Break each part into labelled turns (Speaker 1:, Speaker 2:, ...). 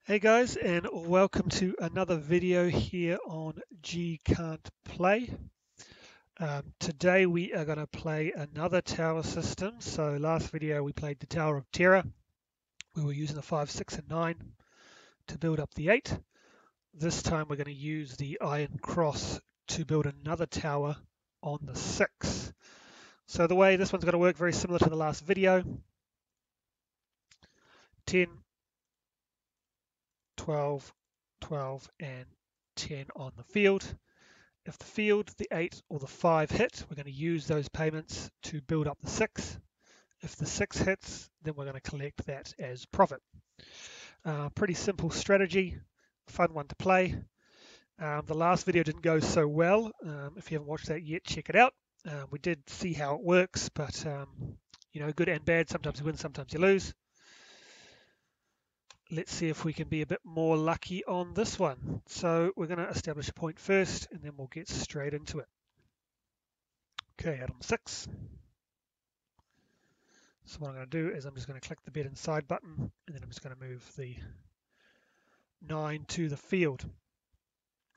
Speaker 1: Hey guys, and welcome to another video here on G Can't Play. Today we are going to play another tower system. So last video we played the Tower of Terror. We were using the 5, 6 and 9 to build up the 8. This time we're going to use the Iron Cross to build another tower on the 6. So the way this one's going to work, very similar to the last video. 10, 12, 12 and 10 on the field. If the field, the 8 or the 5 hit, we're going to use those payments to build up the 6. If the 6 hits, then we're going to collect that as profit. Pretty simple strategy, fun one to play. The last video didn't go so well. If you haven't watched that yet, check it out. We did see how it works, but you know, good and bad. Sometimes you win, sometimes you lose. Let's see if we can be a bit more lucky on this one. So we're going to establish a point first, and then we'll get straight into it. Okay, out on 6. So what I'm going to do is I'm just going to click the bed inside button, and then I'm just going to move the 9 to the field.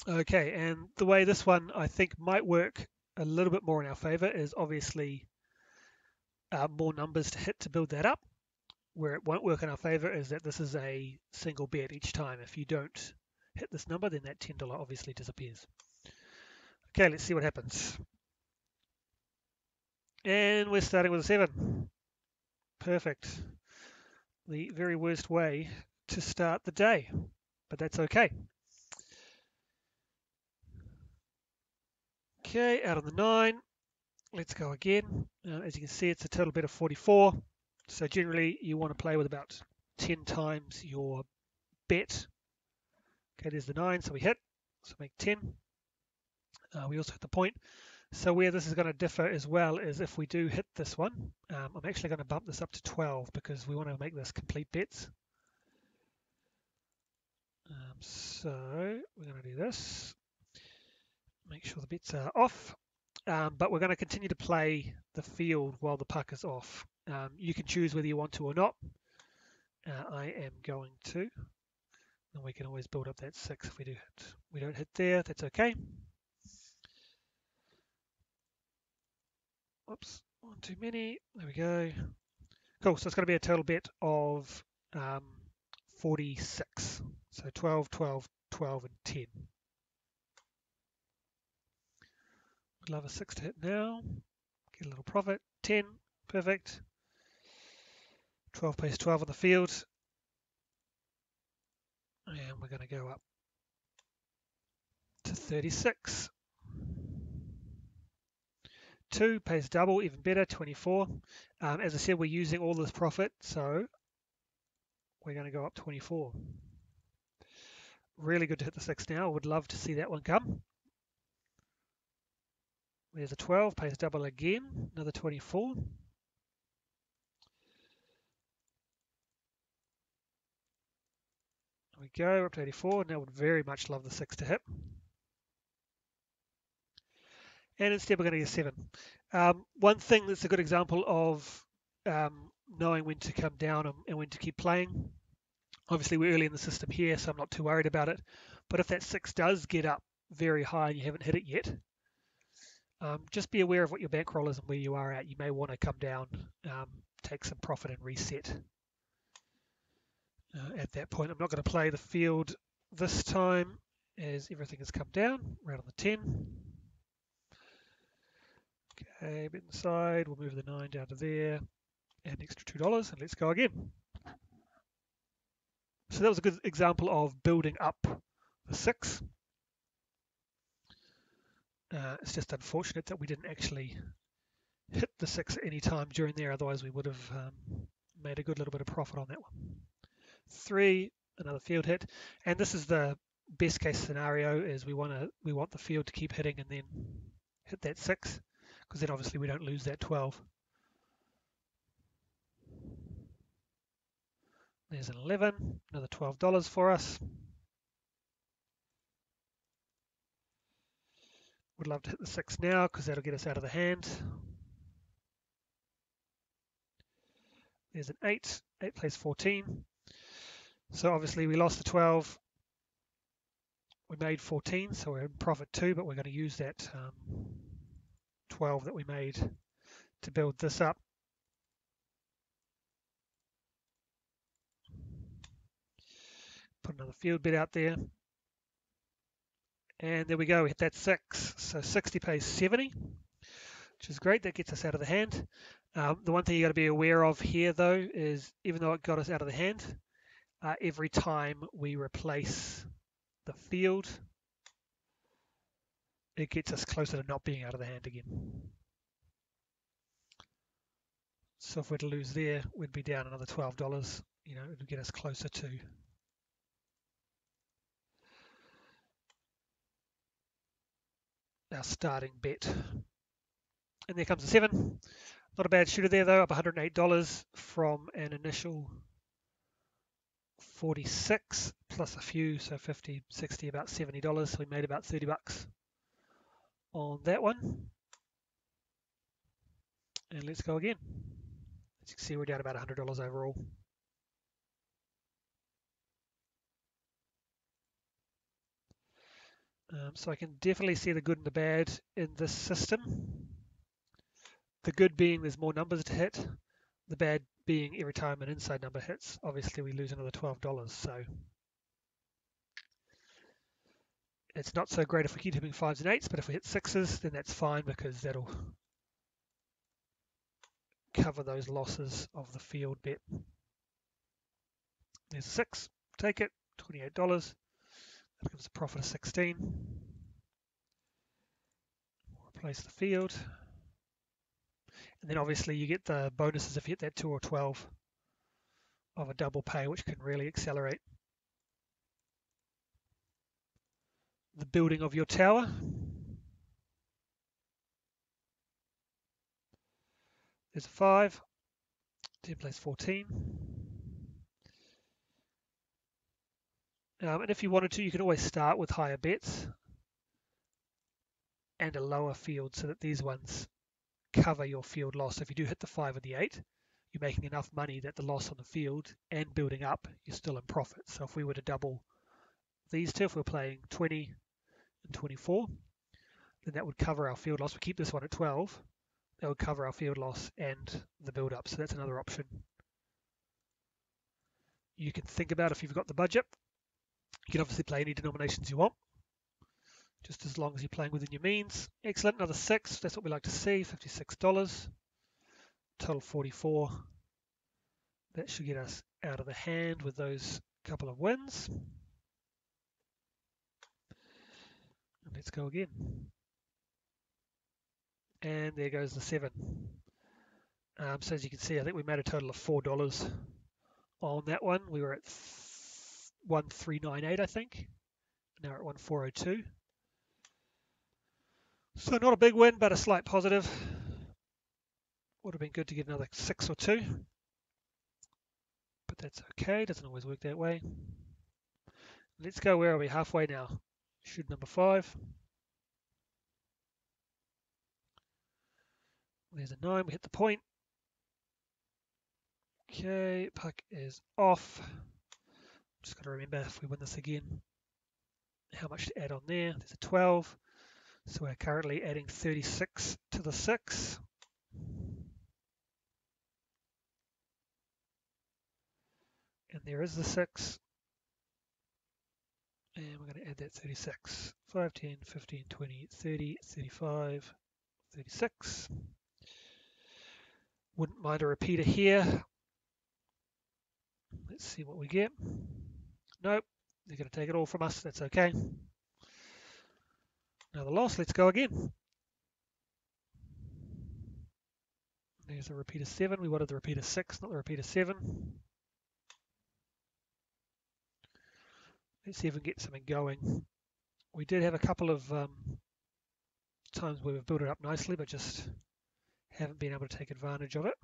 Speaker 1: Okay, and the way this one I think might work a little bit more in our favor is obviously more numbers to hit to build that up. Where it won't work in our favor is that this is a single bet each time. If you don't hit this number, then that $10 obviously disappears. Okay, let's see what happens. And we're starting with a 7. Perfect. The very worst way to start the day, but that's okay. Okay, out on the 9. Let's go again. As you can see, it's a total bet of 44. So generally, you want to play with about 10 times your bet. Okay, there's the 9, so we hit. So make 10. We also hit the point. So where this is going to differ as well is if we do hit this one, I'm actually going to bump this up to 12 because we want to make this complete bets. So we're going to do this. Make sure the bets are off. But we're going to continue to play the field while the puck is off. You can choose whether you want to or not. I am going to. And we can always build up that 6 if we do hit. We don't hit there, that's okay. Oops, one too many. There we go. Cool, so it's going to be a total bet of 46. So 12, 12, 12 and 10. Would love a 6 to hit now. Get a little profit. 10, perfect. 12 pays 12 on the field. And we're going to go up to 36. 2 pays double, even better, 24. As I said, we're using all this profit, so we're going to go up 24. Really good to hit the 6 now. I would love to see that one come. There's a 12, pays double again, another 24. There we go, we're up to 84. Now would very much love the 6 to hit. And instead we're going to get 7. One thing that's a good example of knowing when to come down and when to keep playing. Obviously we're early in the system here, so I'm not too worried about it. But if that 6 does get up very high and you haven't hit it yet, just be aware of what your bankroll is and where you are at. You may want to come down, take some profit and reset. At that point, I'm not going to play the field this time as everything has come down, right on the 10. Okay, bit inside, we'll move the 9 down to there, and an extra $2, and let's go again. So that was a good example of building up the 6. It's just unfortunate that we didn't actually hit the 6 at any time during there, otherwise we would have made a good little bit of profit on that one. 3, another field hit, and this is the best case scenario is we want the field to keep hitting and then hit that 6, because then obviously we don't lose that 12. There's an 11, another $12 for us. Would love to hit the 6 now because that'll get us out of the hand. There's an 8, 8 plays 14. So obviously we lost the 12. We made 14, so we're in profit too, but we're going to use that 12 that we made to build this up. Put another field bit out there. And there we go, we hit that 6. So 60 pays 70, which is great. That gets us out of the hand. The one thing you got to be aware of here, though, is even though it got us out of the hand, every time we replace the field, it gets us closer to not being out of the hand again. So if we're to lose there, we'd be down another $12. You know, it would get us closer to our starting bet. And there comes the 7. Not a bad shooter there though, up $108 from an initial 46 plus a few, so 50, 60, about $70. So we made about 30 bucks on that one. And let's go again. As you can see, we're down about $100 overall. So I can definitely see the good and the bad in this system. The good being there's more numbers to hit. The bad being every time an inside number hits, obviously we lose another $12. So it's not so great if we keep hitting 5s and 8s, but if we hit 6s, then that's fine because that'll cover those losses of the field bet. There's 6, take it, $28. That gives a profit of 16. Replace the field. And then obviously you get the bonuses if you hit that 2 or 12 of a double pay, which can really accelerate the building of your tower. There's a 5, 10 plays 14. And if you wanted to, you can always start with higher bets and a lower field so that these ones cover your field loss. If you do hit the 5 or the 8, you're making enough money that the loss on the field and building up, you're still in profit. So if we were to double these two, if we're playing 20 and 24, then that would cover our field loss. We keep this one at 12, that would cover our field loss and the build up. So that's another option you can think about if you've got the budget. You can obviously play any denominations you want, just as long as you're playing within your means. Excellent, another 6, that's what we like to see, $56. Total 44. That should get us out of the hand with those couple of wins. And let's go again. And there goes the 7. So as you can see, I think we made a total of $4 on that one. We were at 1398, I think. Now we're at 1402. So not a big win, but a slight positive. Would have been good to get another 6 or 2. But that's okay, doesn't always work that way. Let's go, where are we? Halfway now. Shoot number 5. There's a 9, we hit the point. Okay, puck is off. Just got to remember if we win this again, how much to add on there. There's a 12. So we're currently adding 36 to the 6. And there is the 6. And we're going to add that 36. 5, 10, 15, 20, 30, 35, 36. Wouldn't mind a repeater here. Let's see what we get. Nope, they're going to take it all from us. That's okay. Another loss. Let's go again. There's a repeater 7. We wanted the repeater 6, not the repeater 7. Let's see if we can get something going. We did have a couple of times where we've built it up nicely, but just haven't been able to take advantage of it.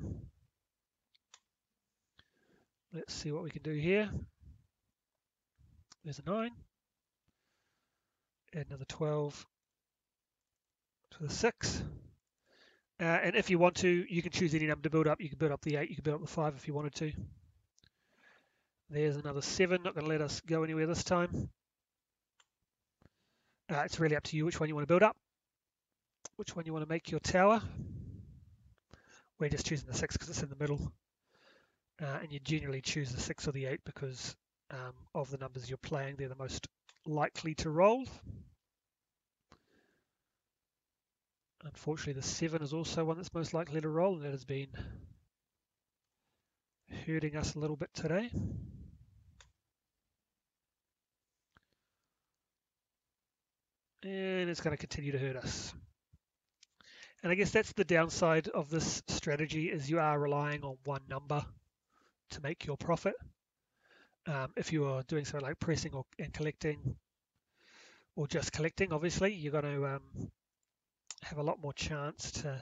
Speaker 1: Let's see what we can do here. There's a 9. Add another 12 to the 6. And if you want to, you can choose any number to build up. You can build up the 8, you can build up the 5 if you wanted to. There's another 7, not going to let us go anywhere this time. It's really up to you which one you want to build up, which one you want to make your tower. We're just choosing the 6 because it's in the middle. And you generally choose the 6 or the 8 because of the numbers you're playing, they're the most likely to roll. Unfortunately, the 7 is also one that's most likely to roll, and that has been hurting us a little bit today. And it's going to continue to hurt us. And I guess that's the downside of this strategy, is you are relying on one number to make your profit. If you are doing something like pressing and collecting, or just collecting, obviously, you're going to have a lot more chance to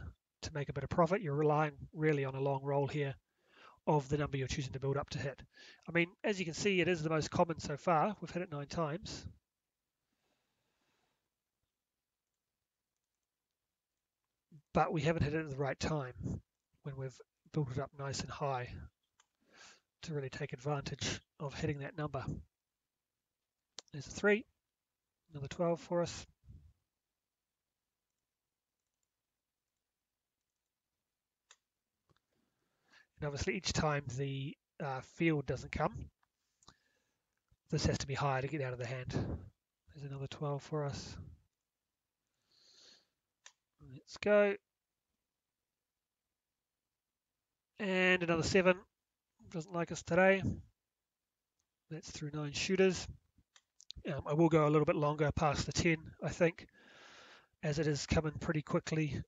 Speaker 1: make a bit of profit. You're relying really on a long roll here of the number you're choosing to build up to hit. I mean, as you can see, it is the most common so far. We've hit it 9 times. But we haven't hit it at the right time when we've built it up nice and high to really take advantage of hitting that number. There's a 3, another 12 for us. And obviously each time the field doesn't come, this has to be higher to get out of the hand. There's another 12 for us. Let's go. And another 7. Doesn't like us today. That's through 9 shooters. I will go a little bit longer past the 10, I think, as it is coming pretty quickly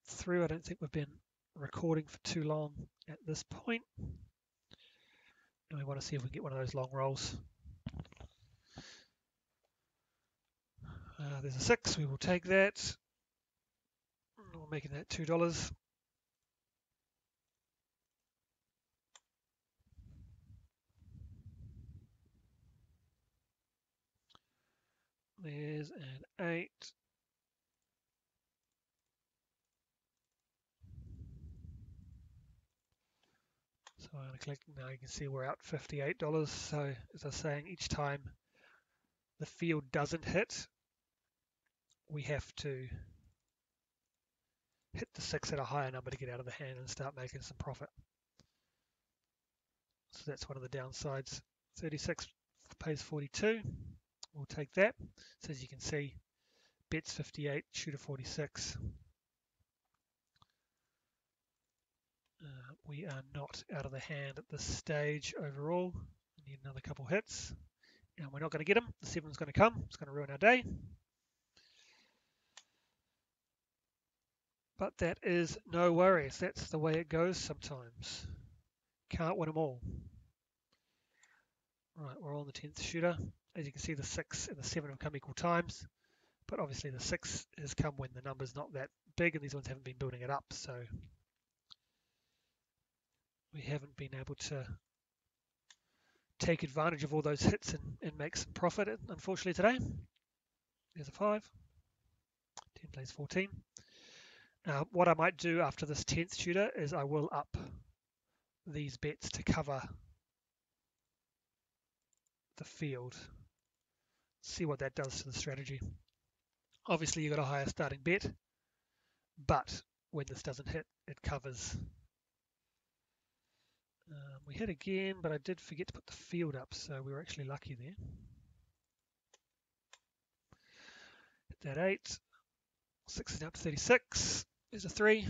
Speaker 1: through. I don't think we've been recording for too long at this point. And we want to see if we can get one of those long rolls. There's a 6, we will take that. We're making that $2. There's an 8. So I'm going to click, now you can see we're out $58. So as I was saying, each time the field doesn't hit, we have to hit the 6 at a higher number to get out of the hand and start making some profit. So that's one of the downsides. 36 pays 42. We'll take that. So as you can see, bets 58, shooter 46. We are not out of the hand at this stage overall. We need another couple hits. And we're not going to get them. The 7's going to come. It's going to ruin our day. But that is no worries. That's the way it goes sometimes. Can't win them all. Right, we're on the 10th shooter. As you can see, the 6 and the 7 have come equal times. But obviously the 6 has come when the number's not that big and these ones haven't been building it up. So we haven't been able to take advantage of all those hits and make some profit, unfortunately, today. There's a 5. 10 plays 14. What I might do after this 10th shooter is I will up these bets to cover the field. See what that does to the strategy. Obviously, you've got a higher starting bet, but when this doesn't hit, it covers. We hit again, but I did forget to put the field up, so we were actually lucky there. Hit that 8. 6 is up to 36. There's a 3.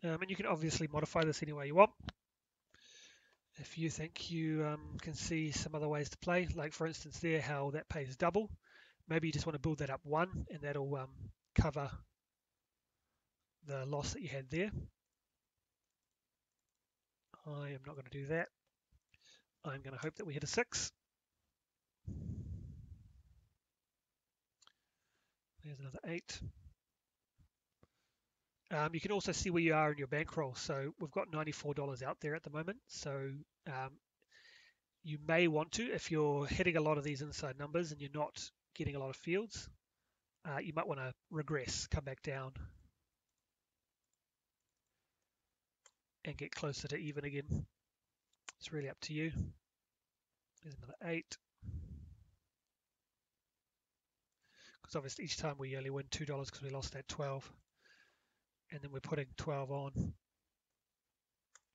Speaker 1: And you can obviously modify this any way you want. If you think you can see some other ways to play, like for instance there, how that pays double. Maybe you just want to build that up 1 and that'll cover the loss that you had there. I am not going to do that. I'm going to hope that we hit a 6. There's another 8. You can also see where you are in your bankroll. So we've got $94 out there at the moment. So you may want to, if you're hitting a lot of these inside numbers and you're not getting a lot of fields, you might want to regress, come back down and get closer to even again. It's really up to you. There's another 8. Because obviously each time we only win $2 because we lost that 12. And then we're putting 12 on.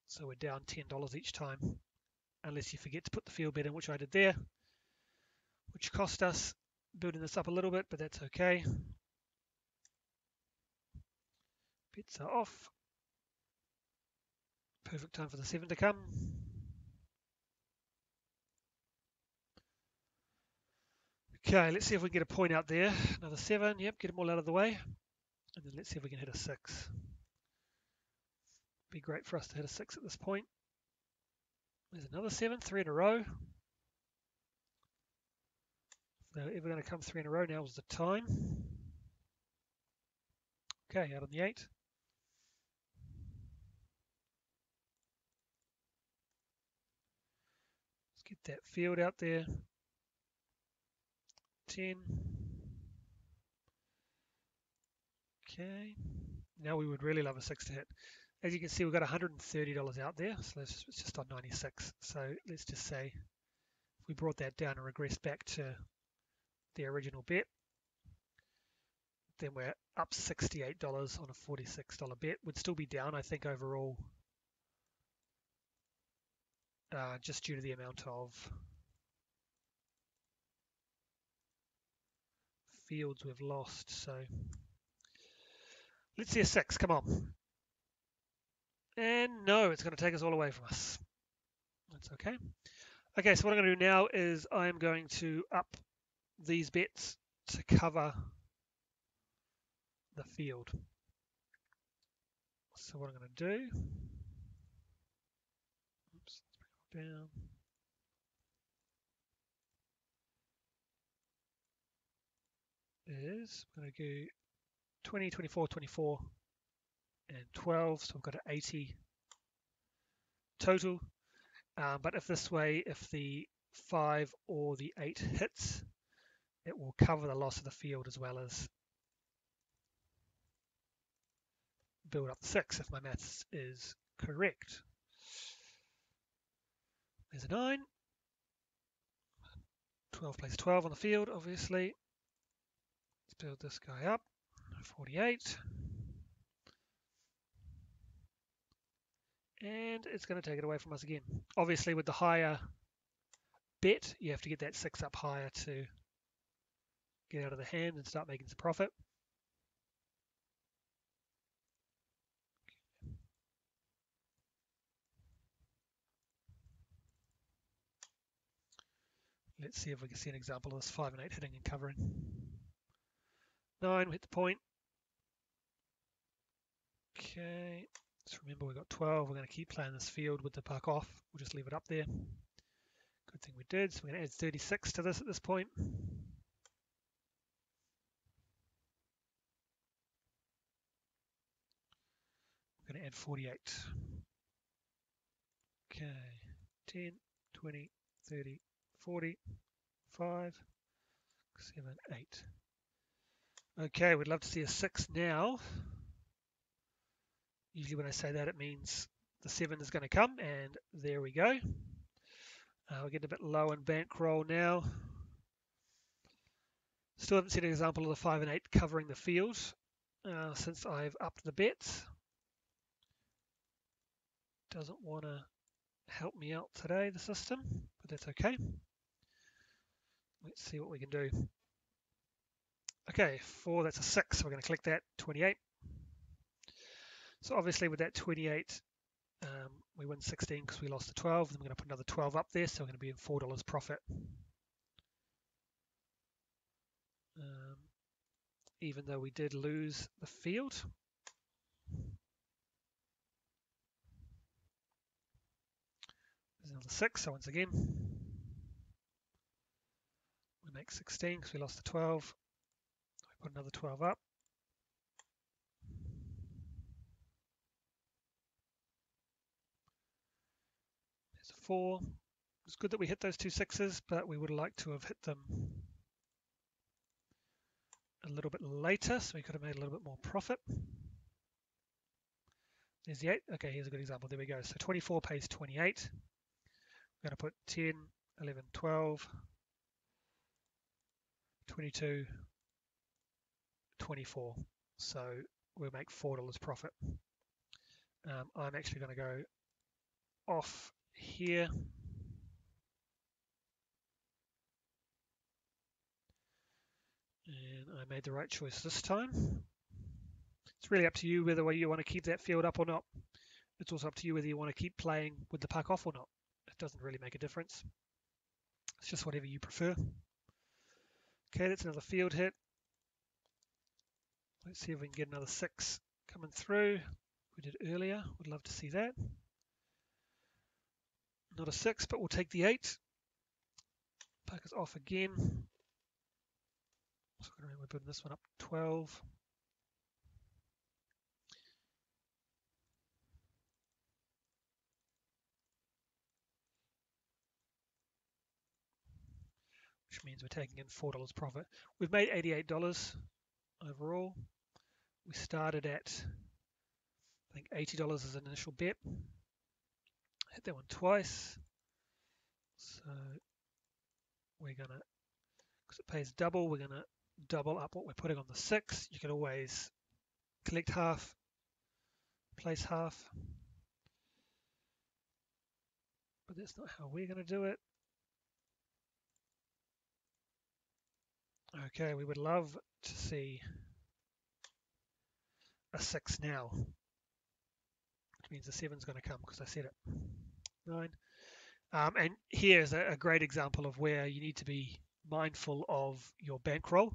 Speaker 1: So we're down $10 each time. Unless you forget to put the field bet in, which I did there. Which cost us building this up a little bit, but that's okay. Bets are off. Perfect time for the 7 to come. Okay, let's see if we can get a point out there. Another 7, yep, get them all out of the way. And then let's see if we can hit a 6. Be great for us to hit a 6 at this point. There's another 7, 3 in a row. If they're ever going to come 3 in a row, now is the time. Okay, out on the 8. Let's get that field out there. 10. Okay. Now we would really love a 6 to hit. As you can see, we've got $130 out there, so it's just on 96. So let's just say if we brought that down and regressed back to the original bet, then we're up $68 on a $46 bet. Would still be down, I think, overall, just due to the amount of fields we've lost. So let's see a 6. Come on. And no, it's going to take us all away from us. That's okay. Okay, so what I'm going to do now is I'm going to up these bets to cover the field. So what I'm going to do, oops, let's bring it down. Is I'm going to go 20, 24, 24, and 12. So we've got an 80 total. But if this way, if the 5 or the 8 hits, it will cover the loss of the field as well as build up the 6 if my maths is correct. There's a 9. 12 plays 12 on the field, obviously. Let's build this guy up. 48. And it's going to take it away from us again. Obviously, with the higher bet, you have to get that 6 up higher to get out of the hand and start making some profit. Let's see if we can see an example of this 5 and 8 hitting and covering. 9, we hit the point. Okay, let's remember we've got 12. We're going to keep playing this field with the puck off. We'll just leave it up there. Good thing we did. So we're going to add 36 to this at this point. We're going to add 48. Okay, 10, 20, 30, 40, 5, 7, 8. Okay, we'd love to see a 6 now. Usually when I say that, it means the 7 is going to come, and there we go. We're getting a bit low in bankroll now. Still haven't seen an example of the 5 and 8 covering the field since I've upped the bets. Doesn't want to help me out today, the system, but that's okay. Let's see what we can do. Okay, 4, that's a 6, so we're going to click that, 28. So obviously with that 28, we win 16 because we lost the 12, and we're going to put another 12 up there, so we're going to be in $4 profit. Even though we did lose the field. There's another 6, so once again, we make 16 because we lost the 12. We put another 12 up. There's a 4. It's good that we hit those 2 6s, but we would have liked to have hit them a little bit later, so we could have made a little bit more profit. There's the 8. Okay, here's a good example. There we go. So 24 pays 28. We're going to put 10, 11, 12, 22, 24. So we'll make $4 profit. I'm actually going to go off here. And I made the right choice this time. It's really up to you whether you want to keep that field up or not. It's also up to you whether you want to keep playing with the puck off or not. It doesn't really make a difference. It's just whatever you prefer. Okay, that's another field hit. Let's see if we can get another 6 coming through. We did earlier. Would love to see that. Not a 6, but we'll take the 8. Puck is off again. So we're building this one up to 12. Which means we're taking in $4 profit. We've made $88 overall. We started at, I think, $80 as an initial bet. Hit that one twice. So we're going to, because it pays double, we're going to double up what we're putting on the 6. You can always collect half, place half. But that's not how we're going to do it. Okay, we would love to see a 6 now, which means the 7's going to come because I said it. 9. And here's a great example of where you need to be mindful of your bankroll.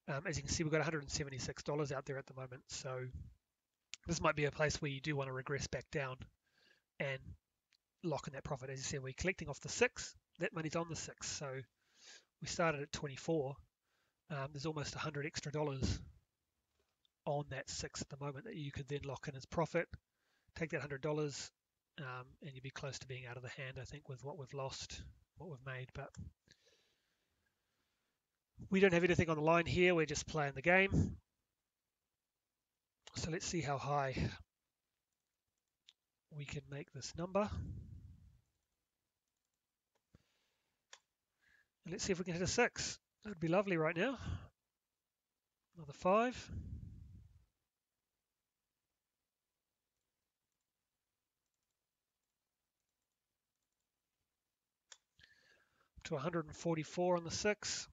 Speaker 1: As you can see, we've got $176 out there at the moment. So this might be a place where you do want to regress back down and lock in that profit. As you said, we're collecting off the 6. That money's on the 6. So we started at 24. There's almost $100 extra on that 6 at the moment that you could then lock in as profit. Take that $100 and you'd be close to being out of the hand, I think, with what we've lost, what we've made. But we don't have anything on the line here. We're just playing the game. So let's see how high we can make this number. And let's see if we can hit a 6. That would be lovely right now. Another 5. To 144 on the 6.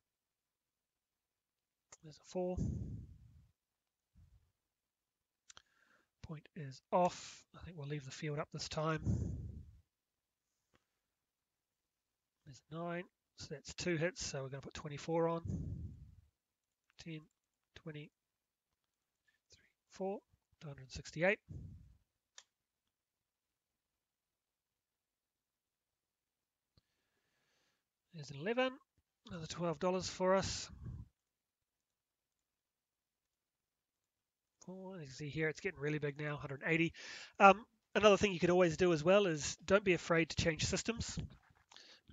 Speaker 1: There's a 4. Point is off. I think we'll leave the field up this time. There's 9. So that's 2 hits. So we're going to put 24 on. 10, 20, 3, 4, 168. There's an 11. Another $12 for us. Oh, as you see here, it's getting really big now, 180. Another thing you could always do as well is don't be afraid to change systems.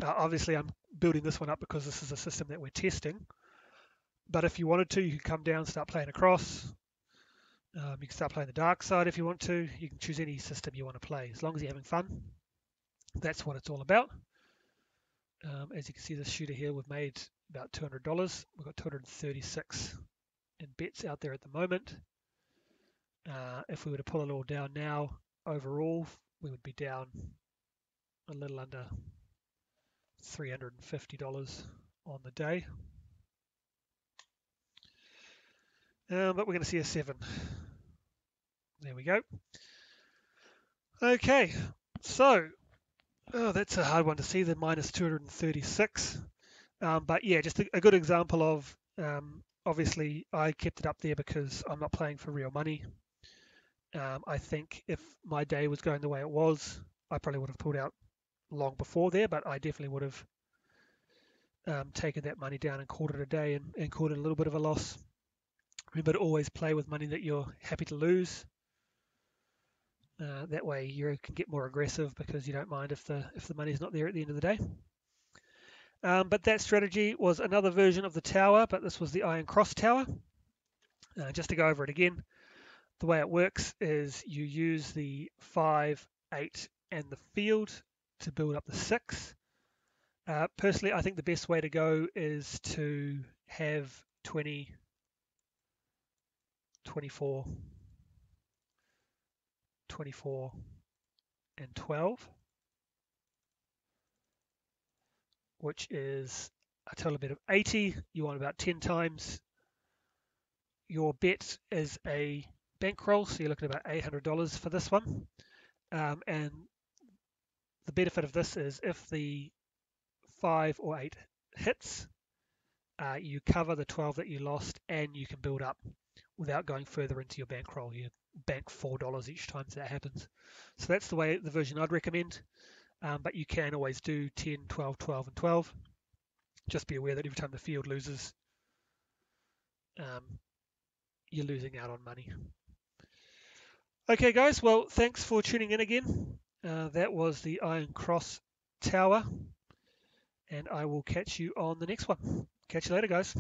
Speaker 1: Obviously, I'm building this one up because this is a system that we're testing. But if you wanted to, you could come down and start playing across. You can start playing the dark side if you want to. You can choose any system you want to play. As long as you're having fun, that's what it's all about. As you can see, this shooter here, we've made about $200. We've got 236 in bets out there at the moment. If we were to pull it all down now, overall, we would be down a little under $350 on the day. But we're going to see a 7. There we go. Okay, so that's a hard one to see, the minus 236. But yeah, just a good example of, obviously, I kept it up there because I'm not playing for real money. I think if my day was going the way it was, I probably would have pulled out long before there, but I definitely would have taken that money down and called it a day and called it a little bit of a loss. Remember to always play with money that you're happy to lose. That way you can get more aggressive because you don't mind if the money's not there at the end of the day. But that strategy was another version of the tower, but this was the Iron Cross tower. Just to go over it again, The way it works is you use the 5, 8 and the field to build up the 6. Personally, I think the best way to go is to have 20, 24, 24 and 12, which is a total bet of 80. You want about 10 times. Your bet is a bankroll, so you're looking at about $800 for this one. And the benefit of this is if the 5 or 8 hits, you cover the 12 that you lost, and you can build up without going further into your bankroll. You bank $4 each time that happens. So that's the version I'd recommend. But you can always do 10, 12, 12, and 12. Just be aware that every time the field loses, you're losing out on money. Okay, guys. Well, thanks for tuning in again. That was the Iron Cross Tower, and I will catch you on the next one. Catch you later, guys.